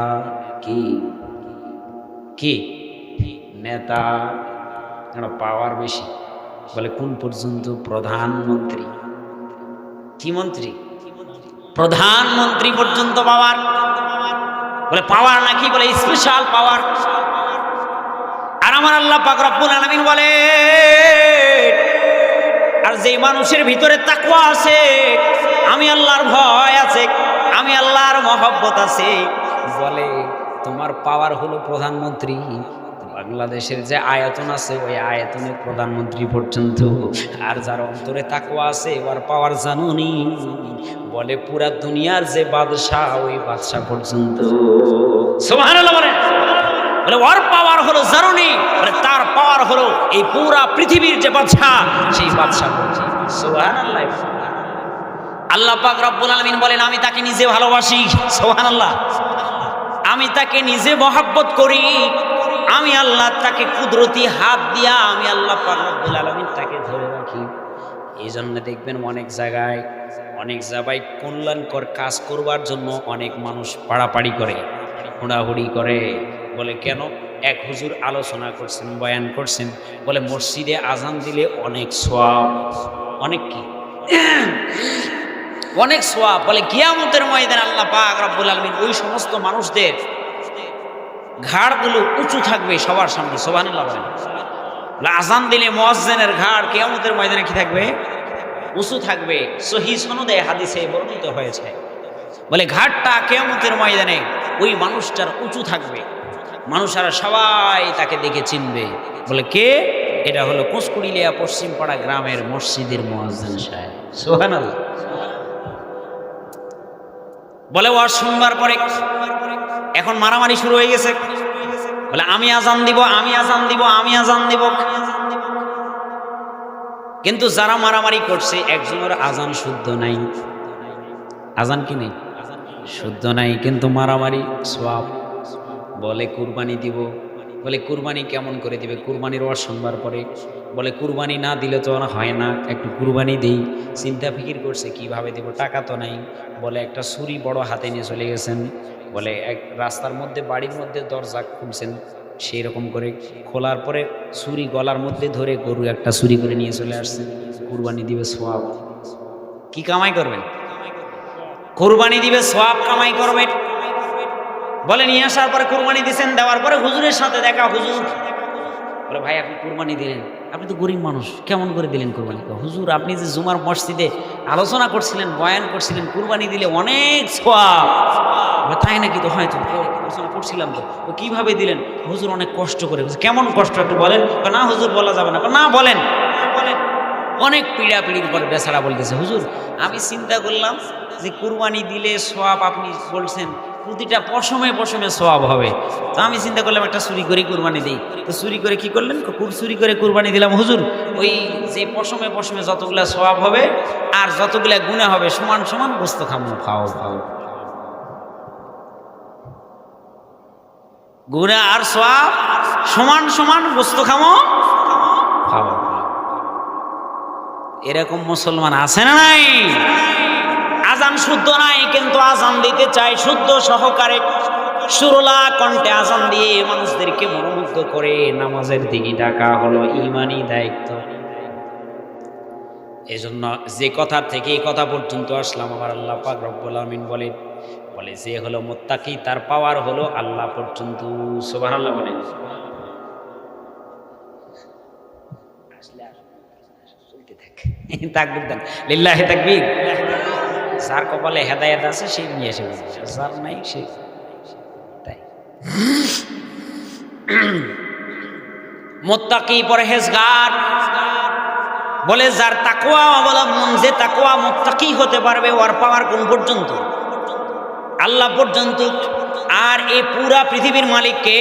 কি কি নেতা পাওয়ার বেশি, বলে কোন পর্যন্ত প্রধানমন্ত্রী, কি মন্ত্রী, প্রধানমন্ত্রী পর্যন্ত পাওয়ার, বলে পাওয়ার নাকি, বলে স্পেশাল পাওয়ার। আর আমার আল্লাহ পাক রব্বুল আলামিন বলে, আর যে মানুষের ভিতরে তাকওয়া আছে, আমি আল্লাহর ভয় আছে, আমি আল্লাহর মহব্বত আছে, বলে তোমার পাওয়ার হলো প্রধানমন্ত্রী। বাংলাদেশের যে আয়তন আছে ওই আয়তনের প্রধানমন্ত্রী পর্যন্ত। আর যার অন্তরে তাকওয়া আছে ওর পাওয়ার জানুনি, বলে পুরা দুনিয়ার যে বাদশাহ ওই বাদশাহ পর্যন্ত। সুবহানাল্লাহ বলে, বলে ওর পাওয়ার হলো জানুনি, বলে তার পাওয়ার হলো এই পুরা পৃথিবীর যে বাদশাহ সেই বাদশাহ পর্যন্ত। সুবহানাল্লাহ। আল্লাহ পাক রব্বুল আলামিন বলেন, আমি তাকে নিজে ভালোবাসি। সুবহানাল্লাহ। আমি তাকে নিজে মহব্বত করি, আমি আল্লাহ তাকে কুদরতি হাত দিয়া আমি আল্লাহ পাক রব্বুল আলামিন তাকে ধরে রাখি। এই জন্য দেখবেন অনেক জায়গায় কল্যাণকর কাজ করবার জন্য অনেক মানুষ পাড়াপাড়ি করে, হুড়াহুড়ি করে। বলে কেন? এক হুজুর আলোচনা করছেন, বয়ান করছেন, বলে মসজিদে আজান দিলে অনেক সওয়াব, অনেক কি অনেক সওয়াব। বলে কিয়ামতের ময়দানে আল্লাহ পাক রব্বুল আলামিন ওই সমস্ত মানুষদের ঘাড়গুলো উঁচু থাকবে সবার সামনে। সুবহানাল্লাহ বলেন। আজান দিলে মুয়াজ্জিনের ঘাড় কিয়ামতের ময়দানে কি থাকবে? উঁচু থাকবে। সহিহ সনদে হাদিসে বর্ণিত হয়েছে। বলে ঘাড়টা কিয়ামতের ময়দানে ওই মানুষটার উঁচু থাকবে, মানুষরা সবাই তাকে দেখে চিনবে। বলে কে? এটা হলো কুচকুড়িলিয়া পশ্চিমপাড়া গ্রামের মসজিদের মুয়াজ্জিন সাহেব। সুবহানাল্লাহ। বলে ওয়াজ শুনবার পরে এখন মারামারি শুরু হয়ে গেছে। বলে আমি আজান দিব, আমি আজান দিব, আমি আজান দিব। কিন্তু যারা মারামারি করছে একজনের আজান শুদ্ধ নাই, আজান কি নেই, শুদ্ধ নাই, কিন্তু মারামারি সওয়াব। বলে কুরবানি দিব, বলে কুরবানি কেমন করে দিবে, কুরবানির ওয়াজ শুনবার পরে বলে কুরবানি না দিলে তো হয় না, একটু কুরবানি দেই। চিন্তা ফিকির করছে কিভাবে দেব, টাকা তো নাই। বলে একটা ছুরি বড় হাতে নিয়ে চলে গেছেন, বলে এক রাস্তার মধ্যে বাড়ির মধ্যে দরজা খুলছেন, সেই রকম করে খোলার পরে ছুরি গলার মধ্যে ধরে গরু একটা চুরি করে নিয়ে চলে আসছেন। কুরবানি দিবে সওয়াব। কি কামাই করবেন? কুরবানি দিবে সওয়াব কামাই করবেন। বলে নিয়ে আসার পরে কুরবানি দিয়েছেন, দেওয়ার পরে হুজুরের সাথে দেখা। হুজুর বলে ভাই আপনি কুরবানি দিলেন, আপনি তো গরিব মানুষ, কেমন করে দিলেন কুরবানি? হুজুর আপনি যে জুমার মসজিদে আলোচনা করছিলেন, বয়ান করছিলেন, কুরবানি দিলে অনেক সওয়াব। তাই নাকি? তো হয়তো আলোচনা করছিলাম। তো কিভাবে দিলেন? হুজুর অনেক কষ্ট করে। কেমন কষ্ট একটু বলেন। না হুজুর বলা যাবে না। না বলেন। অনেক পিড়াপিড়ির পর বেচারা বলতেছে, হুজুর আমি চিন্তা করলাম যে কুরবানি দিলে সওয়াব, আপনি বলছেন প্রতিটা পশমে পশমে সওয়াব হবে, তো আমি চিন্তা করলাম একটা চুরি করে কুরবানি দিই। তো চুরি করে কি করলেন? চুরি করে কুরবানি দিলাম। হুজুর ওই যে পশমে পশমে যতগুলা সওয়াব হবে আর যতগুলা গুনাহ হবে সমান সমান গোস্ত খামো। খাও খাও, গুনাহ আর সওয়াব সমান সমান, গোস্ত খামো খাও। এরকম মুসলমান আছে না নাই? আজান শুদ্ধ নাই, কিন্তু আজান দিতে চায় শুদ্ধ সহকারে, সুরলা কণ্ঠে আজান দিয়ে মানুষদেরকে মনোমুগ্ধ করে নামাজের দিকে ডাকা হলো ঈমানি দায়িত্ব। এজন্য যে কথা থেকে এই কথা পর্যন্ত আসলাম, আমার আল্লাহ পাক রব্বুল আমিন বলে যে হলো মুত্তাকি তার পাওয়ার হলো আল্লাহ পর্যন্ত। সুবহানাল্লাহ বলে। তাকবীর দেন, লিল্লাহি তাকবীর। যার কপালে হেদায়েত আছে সে নিয়ে এসে বলছে, যার নাই সে তাই। মুত্তাকি পরহেজগার বলে যার তাকওয়া অবলম্বন, যে তাকওয়া মুত্তাকি হতে পারবে, ওর পাওয়ার কোন পর্যন্ত? আল্লাহ পর্যন্ত। আর এই পুরা পৃথিবীর মালিক কে?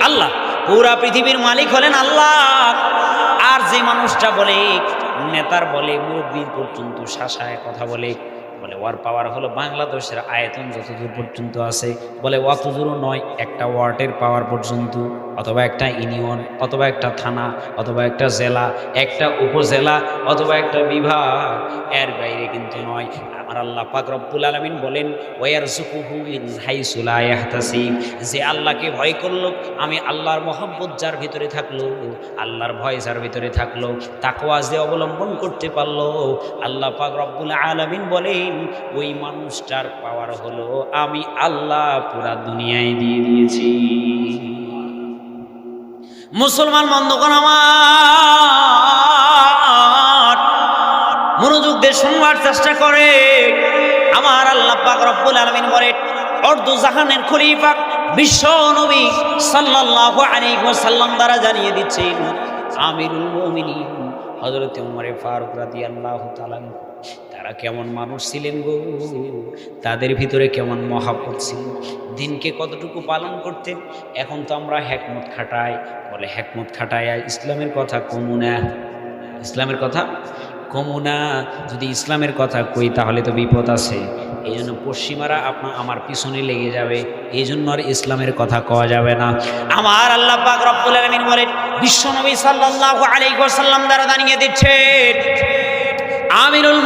আল্লাহ। পুরা পৃথিবীর মালিক হলেন আল্লাহ। আর যে মানুষটা বলে, নেতার বলে, মুরব্বীর পর্যন্ত শাসায় কথা বলে ওর পাওয়ার হলো বাংলাদেশের আয়তন যতদূর পর্যন্ত আছে, বলে অতদূরও নয়, একটা ওয়ার্ডের পাওয়ার পর্যন্ত, অথবা একটা ইউনিয়ন, অথবা একটা থানা, অথবা একটা জেলা, একটা উপজেলা, অথবা একটা বিভাগ, এর বাইরে কিন্তু নয়। আমার আল্লাহ পাক রব্বুল আলামিন বলেন ওয়ারযুকুহু মিন হাইসু লা ইয়াহতাসিব, যে আল্লাহকে ভয় করলো, আমি আল্লাহর মহব্বত যার ভিতরে থাকলো, আল্লাহর ভয় যার ভিতরে থাকলো, তাকওয়া যে অবলম্বন করতে পারলো, আল্লাহ পাক রব্বুল আলামিন বলেন ওই মানুষটার পাওয়ার হলো আমি আল্লাহ পুরা দুনিয়ায় দিয়ে দিয়েছি। মুসলমান বন্ধুগণ আমার, মনোযোগ দিয়ে শুনবার চেষ্টা করে। আমার আল্লাহ পাক রব্বুল আলামিন বলেন অর্ধ জাহানের খলিফা বিশ্ব নবী সাল্লাল্লাহু আলাইহি ওয়াসাল্লাম দ্বারা জানিয়ে দিচ্ছেন, আমিরুল মুমিনিন হযরত ওমর ফারুক রাদিয়াল্লাহু তাআলা তারা কেমন মানুষ ছিলেন গো, তাদের ভিতরে কেমন মহাব্বত ছিল, দিনকে কতটুকু পালন করতেন। এখন তো আমরা হিকমত খাটাই, বলে হিকমত খাটায় ইসলামের কথা কমু না, ইসলামের কথা কমু না। যদি ইসলামের কথা কই তাহলে তো বিপদ আছে। এই জন্য পশ্চিমারা আমার পিছনে লেগে যাবে, এই জন্য আর ইসলামের কথা কওয়া যাবে না। আমার আল্লাহ পাক রব্বুল আলামিন বলেন বিশ্বনবী সাল্লাল্লাহু আলাইহি ওয়াসাল্লাম দ্বারা জানিয়ে দিচ্ছেন আমিরুল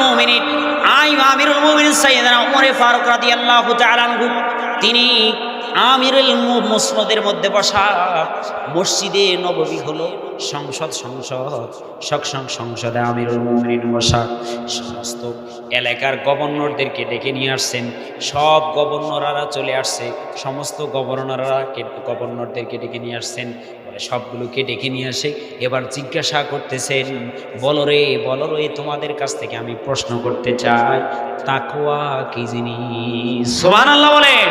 মুমিনিন সাইয়েদনা ওমর ফারুক রাদিয়াল্লাহু তাআলা আনহু, তিনি আমিরুল মুসনদের মধ্যে বসা, মসজিদে নববী হলো সংসদে আমিরুল মুমিনিন বসা, সমস্ত এলাকার গভর্নরদেরকে ডেকে নিয়ে আসছেন। সব গভর্নররা চলে আসছে, সমস্ত গভর্নরদেরকে ডেকে নিয়ে আসছেন। সবগুলোকে ডেকে নিয়ে আসে এবার জিজ্ঞাসা করতেছেন, বলো রে তোমাদের কাছ থেকে আমি প্রশ্ন করতে চাই, তাকওয়া কি জিনিস? সুবহানাল্লাহ বলেন।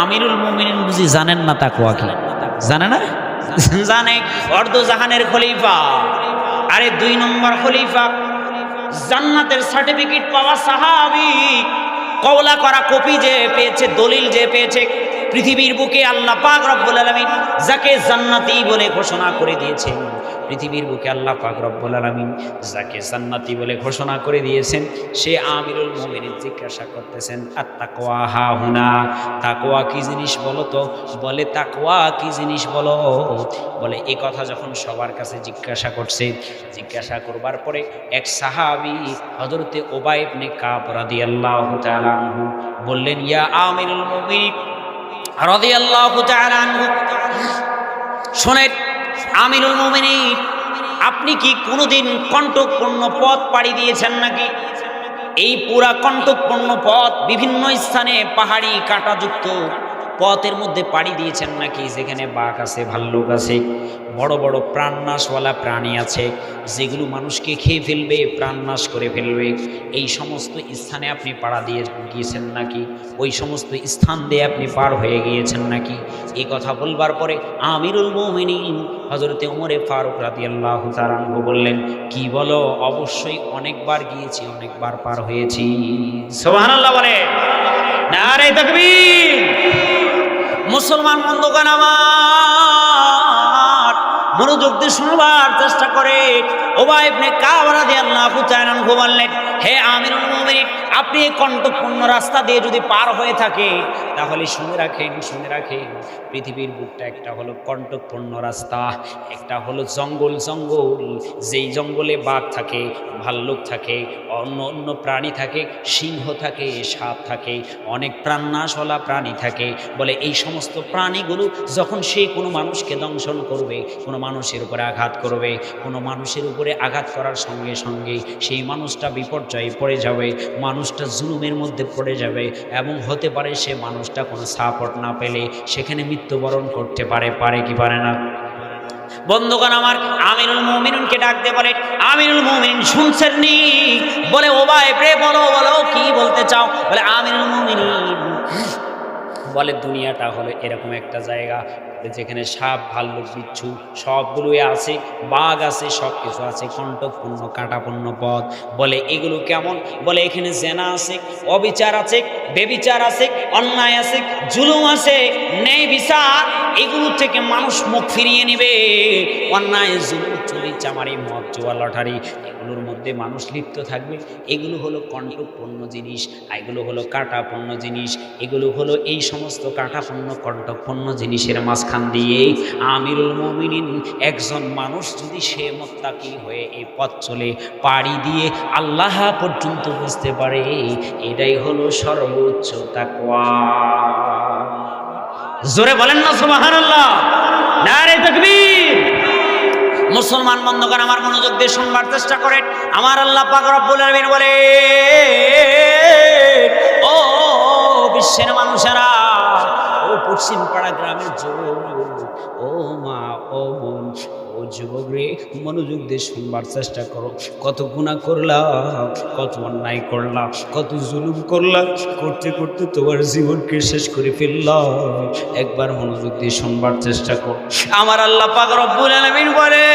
আমিরুল মুমিনিন বুঝি জানেন না তাকওয়া কি? জানে না? জানে। অর্ধ জাহানের খলিফা, আরে 2 নম্বর খলিফা, জান্নাতের সার্টিফিকেট পাওয়া সাহাবী, কওলা করা কপি যে পেয়েছে, দলিল যে পেয়েছে, পৃথিবীর বুকে আল্লাহ পাক রব্বুল আলামিন যাকে জান্নাতি বলে ঘোষণা করে দিয়েছেন, পৃথিবীর বুকে আল্লাহ পাক রব্বুল আলামিন যাকে জান্নাতি বলে ঘোষণা করে দিয়েছেন, সে আমিরুল মুমিনিন জিজ্ঞাসা করতেছেন, আত-তাকওয়া হাহুনা, তাকওয়া কি জিনিস বলো তো? বলে তাকওয়া কি জিনিস বলো? বলে এই কথা যখন সবার কাছে জিজ্ঞাসা করছে, জিজ্ঞাসা করবার পরে এক সাহাবী হযরতে উবাই ইবনে কাব রাদিয়াল্লাহু তাআলা আনহু বললেন, ইয়া আমিরুল মুমিনিন রাদিয়াল্লাহু তাআলা আনহু, শোনেন আমিরুল মুমিনিন, আপনি কি কোনোদিন কণ্টকপূর্ণ পথ পাড়ি দিয়েছেন নাকি? এই পুরা কণ্টকপূর্ণ পথ, বিভিন্ন স্থানে পাহাড়ি কাঁটাযুক্ত পথের মধ্যে পাড়ি দিয়েছেন নাকি? যেখানে বাঘ আছে, ভাল্লুক আছে, বড় বড় প্রাণনাশওয়ালা প্রাণী আছে, যেগুলো মানুষকে খেয়ে ফেলবে, প্রাণনাশ করে ফেলবে, এই সমস্ত স্থানে আপনি পাড়া দিয়ে গিয়েছেন নাকি? ওই সমস্ত স্থান দিয়ে আপনি পার হয়ে গিয়েছেন নাকি? এই কথা বলবার পরে আমিরুল মুমিনিন হযরতে ওমরে ফারুক রাদিয়াল্লাহু তাআলা আনহু বললেন, কি বলো? অবশ্যই অনেকবার গিয়েছি, অনেকবার পার হয়েছি। সুবহানাল্লাহ বলে, নারে তাকবীর। মুসলমান বন্ধুগণ আমার, মনোযোগ দিয়ে শুনবার চেষ্টা করে। উবাই ইবনে কাব রাদিয়াল্লাহু তাআলা আনহু বললেন, হে আমিরুল মুমিনিন, আপনি এই কণ্টকপূর্ণ রাস্তা দিয়ে যদি পার হয়ে থাকে, তাহলে শুনে রাখেন, শুনে রাখেন, পৃথিবীর বুকটা একটা হলো কণ্টকপূর্ণ রাস্তা, একটা হলো জঙ্গল। জঙ্গল, যেই জঙ্গলে বাঘ থাকে, ভাল্লুক থাকে, অন্য অন্য প্রাণী থাকে, সিংহ থাকে, সাপ থাকে, অনেক প্রাণনাশওয়ালা প্রাণী থাকে। বলে এই সমস্ত প্রাণীগুলো যখন সে কোনো মানুষকে দংশন করবে, কোনো মানুষের উপরে আঘাত করবে, কোনো মানুষের উপরে আঘাত করার সঙ্গে সঙ্গে সেই মানুষটা বিপর্যয়ে পড়ে যাবে, মানুষটা জুলুমের মধ্যে পড়ে যাবে, এবং হতে পারে সে মানুষটা কোনো সাপোর্ট না পেলে সেখানে মৃত্যুবরণ করতে পারে। পারে কি পারে না? বন্ধুগণ আমার, আমিরুল মুমিনিনকে ডাক দিয়ে বলে, আমিরুল মুমিনিন শুনছেন নি? বলে উবাই রে, বলো বলো, কি বলতে চাও? বলে আমিরুল মুমিনিন, বলে দুনিয়াটা হলো এরকম একটা জায়গা যেখানে সাপ, ভাল্লুক, বিচ্ছু সবগুলোই আছে, বাঘ আছে, সব কিছু আছে, কণ্টকপূর্ণ কাঁটাপূর্ণ পথ। বলে এগুলো কেমন? বলে এখানে জেনা আছে, অবিচার আছে, বেবিচার আছে, অন্যায় আছে, জুলুম আছে, ন্যায় বিচার, এগুলো থেকে মানুষ মুখ ফিরিয়ে নেবে। অন্যায়, জুলুম, চুরি, চামারি, মদ, জুয়া, লটারি, এগুলোর মধ্যে মানুষ লিপ্ত থাকবে। এগুলো হলো কণ্টকপূর্ণ জিনিস, এগুলো হলো কাঁটাপূর্ণ জিনিস, এগুলো হলো এই সমস্ত কাঁটাপূর্ণ কণ্টকপূর্ণ জিনিসের মাঝখান দিয়ে আমিরুল মুমিনিন একজন মানুষ যদি সে মুত্তাকি হয়ে এই পথ চলে পাড়ি দিয়ে আল্লাহ পর্যন্ত বুঝতে পারে, এটাই হলো সর্বোচ্চ তাকওয়া। জোরে বলেন না সুবহানাল্লাহ, নারে তাকবীর। মুসলমান বন্ধুগণ আমার, মনোযোগ দিয়ে শুনবার চেষ্টা করেন। আমার আল্লাহ পাক রব্বুল আলামিন বলে, ও বিশ্বের মানুষেরা, ও পশ্চিম পাড়া গ্রামের যুবক, ও মা, ও বোন, ও যুবক রে, মনোযোগ দিয়ে শুনবার চেষ্টা করো। কত গুনাহ করলাম, কত অন্যায় করলাম, কত জুলুম করলাম, করতে করতে তোমার জীবনকে শেষ করে ফেললাম। একবার মনোযোগ দিয়ে শুনবার চেষ্টা করো। আমার আল্লাহ পাক রব্বুল আলামিন বলে,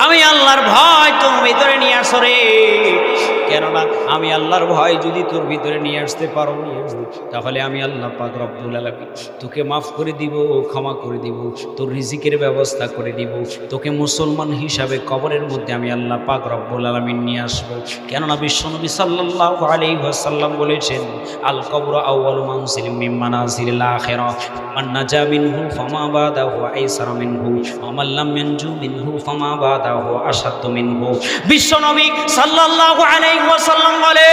আমি আল্লাহর ভয় তোর ভিতরে নিয়ে আসো রে। কেননা আমি আল্লাহর ভয় যদি তোর ভিতরে নিয়ে আসতে পারো, তাহলে আমি আল্লাহ পাক রব্বুল আলামিন তোকে মাফ করে দিব, ক্ষমা করে দিব, তোর রিজিকের ব্যবস্থা করে দিব, তোকে মুসলমান হিসাবে কবরের মধ্যে আমি আল্লাহ পাক রব্বুল আলামিন নিয়ে আসবো। কেননা বিশ্বনবী সাল্লাল্লাহু আলাইহি ওয়াসাল্লাম বলেছেন, আল কবর আউয়ালু মানজিলিম মিন মানাজিলিল আখিরাহ, মান নাজা মিনহু ফামা বাদাহু আইসারা মিনহু ওয়া মান লাম ইয়ানজু মিনহু ফামা বাদাহু আশাদ্দু মিনহু। বিশ্বনবী সাল্লাল্লাহু আলাইহি ওয়াসাল্লাম বলে,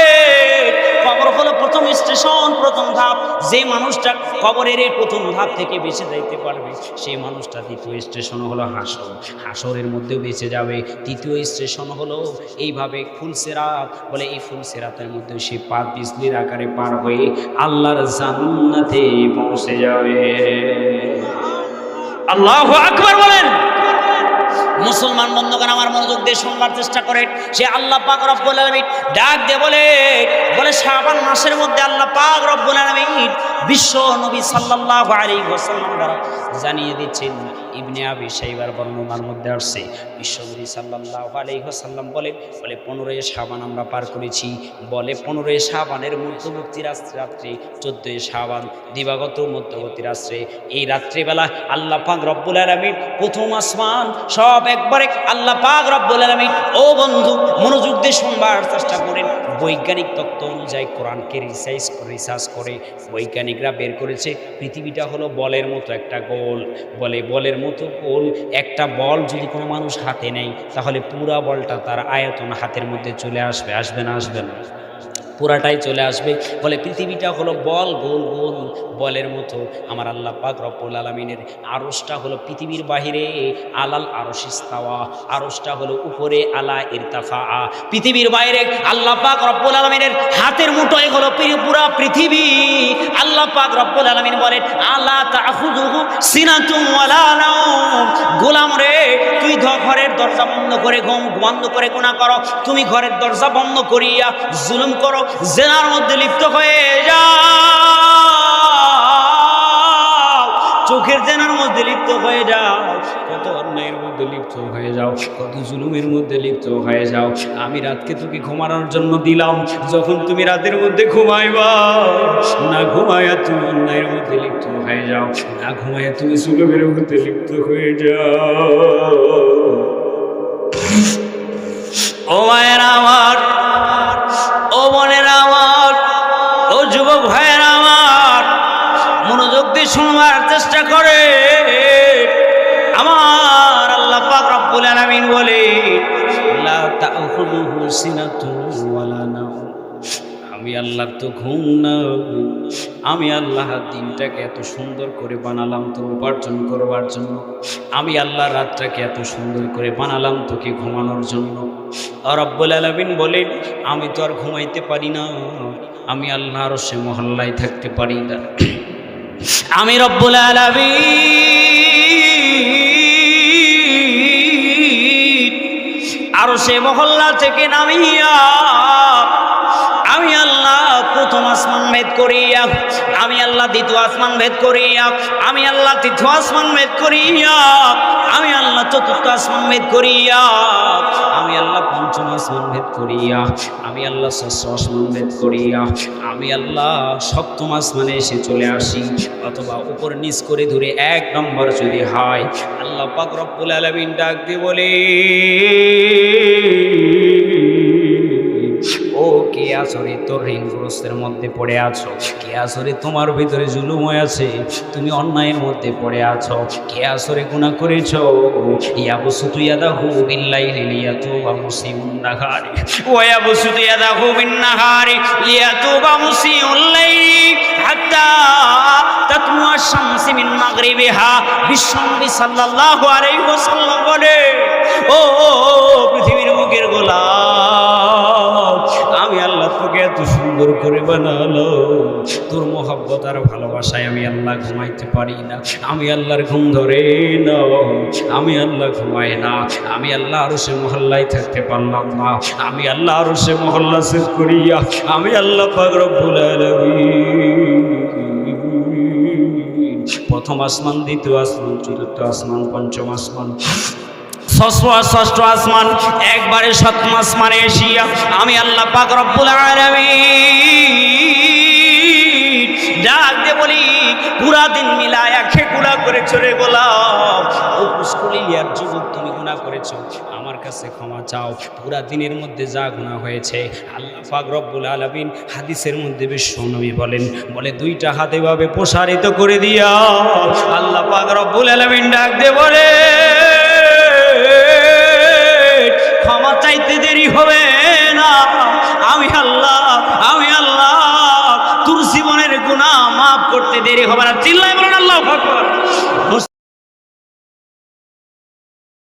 কবর হলো প্রথম স্টেশন, প্রথম ধাপ। যে মানুষটা কবরের এই প্রথম ধাপ থেকে বেঁচে যাইতে পারবে, সেই মানুষটা দ্বিতীয় স্টেশন হলো হাসর, হাসরের মধ্যেও বেঁচে যাবে। তৃতীয় স্টেশন হলো এইভাবে ফুলসিরাত। বলে এই ফুলসিরাতের মধ্যে সে পার পিছলির আকারে পার হয়ে আল্লাহর জান্নাতে পৌঁছে যাবে। আল্লাহু আকবার বলেন। মুসলমান বন্ধুগণ আমার মনোযোগ দিয়ে শুনবার চেষ্টা করেন। সে আল্লাহ পাক রব্বুল আলামিন ডাক দিয়ে বলে শাবান মাসের মধ্যে আল্লাহ পাক রব্বুল আলামিন বিশ্ব নবী সাল্লাল্লাহু আলাইহি ওয়াসাল্লাম দ্বারা জানিয়ে দিচ্ছেন। ইবনে আবি শাইবার বর্ণনার মধ্যে আসছে বিশ্ব নবী সাল্লাল্লাহু আলাইহি ওয়াসাল্লাম বলে 15 শাবান আমরা পার করেছি। বলে 15 শাবানের মধ্যবর্তী রাত্রে 14 শাবান দিবাগত মধ্যবর্তী রাত্রে এই রাত্রিবেলা আল্লাহ পাক রব্বুল আলামিন প্রথম আসমান সব একবারে আল্লাহ পাক রব্বুল আলামিন ও বন্ধু মনোযোগ দিয়ে শুনবার চেষ্টা করেন। বৈজ্ঞানিক তত্ত্ব অনুযায়ী কোরআনকে রিসার্চ করে বৈজ্ঞানিকরা বের করেছে পৃথিবীটা হলো বলের মতো একটা গোল। বলের মতো গোল একটা বল যদি কোনো মানুষ হাতে নেয় তাহলে পুরা বলটা তার আয়তন হাতের মধ্যে চলে আসবে না পুরাটাই চলে আসবে। বলে পৃথিবীটা হলো বল, গোল গোল বলের মতো। আমার আল্লাহ পাক রব্বুল আলামিনের আরশটা হলো পৃথিবীর বাহিরে আলাল আরশ ইস্তাওয়া, আরশটা হলো উপরে আলা ইরতাফা। পৃথিবীর বাইরে আল্লাহ পাক রব্বুল আলামিনের হাতের মুঠোয় হলো পুরা পৃথিবী। আল্লাহ পাক রব্বুল আলামিন বলেন আলা তাখুযুহু সিনাতুন ওয়ালা নাওম। গোলাম রে তুই ঘরের দরজা বন্ধ করে বন্ধ করে গুনাহ করো, তুমি ঘরের দরজা বন্ধ করিয়া জুলুম করো, জেনার মধ্যে লিপ্ত হয়ে যাও, চোখের জেনার মধ্যে লিপ্ত হয়ে যাও, কত অন্যায়ের মধ্যে লিপ্ত হয়ে যাও, কত জুলুমের মধ্যে লিপ্ত হয়ে যাও। আমি রাতকে তোকে ঘুমানোর জন্য দিলাম, যখন তুমি রাতের মধ্যে ঘুমাইবা না ঘুমায়া তুমি অন্যায়ের মধ্যে লিপ্ত হয়ে যাও, না ঘুমায়া তুমি জুলুমের মধ্যে লিপ্ত হয়ে যাও। ও মায়ের আমার, ও বোনের আমার, ও যুবক ভাইয়ের আমার, মনোযোগ দিয়ে শুনবার চেষ্টা করে। আমার আল্লাহ পাক রব্বুল আলামিন বলে লা তাখুযুহু সিনাতুন ওয়ালা নাওম। আমি আল্লাহর তো ঘুম না, আমি আল্লাহ দিনটাকে এত সুন্দর করে বানালাম তোর উপার্জন করবার জন্য, আমি আল্লাহ রাতটাকে এত সুন্দর করে বানালাম তোকে ঘুমানোর জন্য। আর রব্বুল আলামিন বলেন আমি তো আর ঘুমাইতে পারি না, আমি আল্লাহর সে মহল্লায় থাকতে পারি না। আমি রব্বুল আলামিন আর সে মহল্লা থেকে নামিয়া আমি আল্লাহ প্রথম আসমান ভেদ করিয়া, আমি আল্লাহ দ্বিতীয় আসমান ভেদ করিয়া, আমি আল্লাহ তৃতীয় আসমান ভেদ করিয়া, আমি আল্লাহ চতুর্থ আসমান ভেদ করিয়া, আমি আল্লাহ পঞ্চম আসমান ভেদ করিয়া, আমি আল্লাহ ষষ্ঠ আসমান ভেদ করিয়া, আমি আল্লাহ সপ্তম আসমানে এসে চলে আসি, অথবা উপর নিচ করে ধরে 1 নম্বর যদি হয়। আল্লাহ পাক রব্বুল আলামিন ডাক দিয়ে বলে ও কে আছো রে, তোর ঋণগ্রস্তের মধ্যে পড়ে আছো, কে আছো রে তোমার ভিতরে জুলুম হয়ে আছে, তুমি অন্যায়ের মধ্যে পড়ে আছো, কে আছো রে গুনাহ করেছো। ইয়াবসুতু ইয়াদাহু বিল্লাইলি লিয়াতুবা মুসিউন নাহারি ওয়া ইয়াবসুতু ইয়াদাহু বিন-নাহারি লিয়াতুবা মুসিউল লাইলি হাত্তা তাতলুআ শামসু মিন মাগরিবিহা। বিশ্বনবী সাল্লাল্লাহু আলাইহি ওয়াসাল্লাম বলে ও পৃথিবীর মুখের গোলাম, আমি আল্লাহ তোকে এত সুন্দর করে বানালো, তোর মহব্বত আর ভালোবাসায় আমি আল্লাহ ঘুমাইতে পারি না, আমি আল্লাহর ঘুম ধরে না, আমি আল্লাহ ঘুমাই না, আমি আল্লাহ আরশে মহল্লায় থাকতে পারলাম না, আমি আল্লাহ আরশে মহল্লা শেষ করিয়া আমি আল্লাহ পাক রব্বুল আলামিন প্রথম আসমান, দ্বিতীয় আসমান, চতুর্থ আসমান, পঞ্চম আসমান, ষষ্ঠ আসমান, একবারে সপ্তম আসমানে এসিয়া আমি আল্লাহ পাক রব্বুল আলামিন ডাক দিয়ে বলি পুরা দিন মিলায়া খেকুড়া করে চলে গোলাম, ও পুষ্করিলিয়ার যুবক তুমি গুনাহ করেছো, আমার কাছে ক্ষমা চাও। পুরা দিনের মধ্যে যা গুনাহ হয়েছে আল্লাহ পাক রব্বুল আলামিন হাদিসের মধ্যে বিশ্বনবী বলে 2টা হাত এভাবে প্রসারিত করে দিয়া আল্লাহ পাক রব্বুল আলামিন ডাক দিয়ে বলে ক্ষমা চাইতে দেরি হবে না, আমি আল্লাহ তোর জীবনের গুনাহ মাফ করতে দেরি হবে না। চিল্লায় বলেন আল্লাহু আকবার।